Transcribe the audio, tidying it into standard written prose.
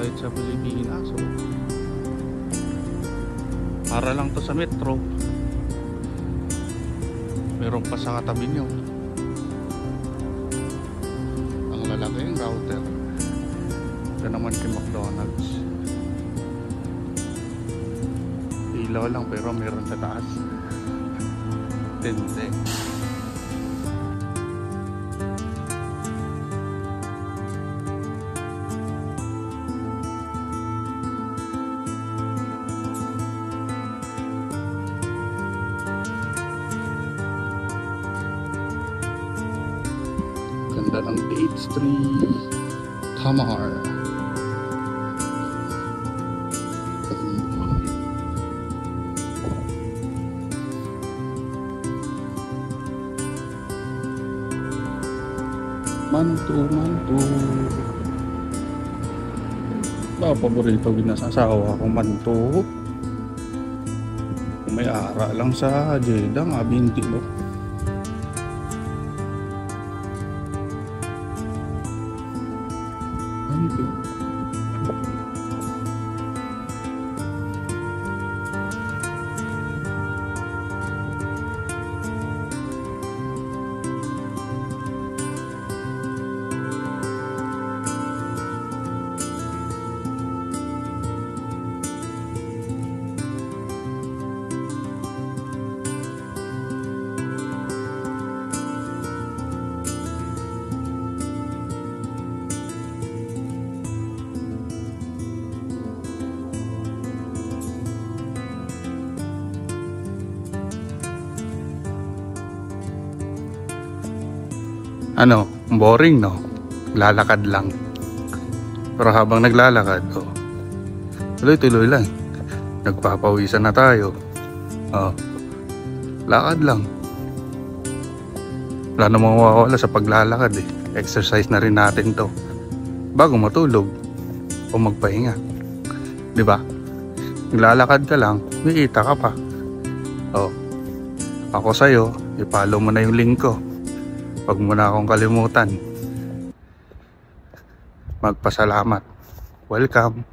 kahit sa Pilipinas. So, para lang to sa metro. Meron pa sa katabi nyo. Ang lalaki yung router. Ito naman kay McDonald's. Ilaw lang pero meron sa taas. Tente. Ganda ng 8th Street, Tamar. Mantu. Ba, paborito ginasasawa akong mantu. Kung may ara lang sa Jeddah, nga 20 mo. Mantu. Ano, boring no? Lalakad lang. Pero habang naglalakad, tuloy-tuloy lang. Nagpapawisan na tayo. Lakad lang. Wala namang mawawala sa paglalakad eh. Exercise na rin natin to. Bago matulog o magpahinga. Diba? Naglalakad ka lang, may kita ka pa. Ako sa'yo, i-follow mo na yung link ko. Huwag mo na akong kalimutan. Magpasalamat. Welcome.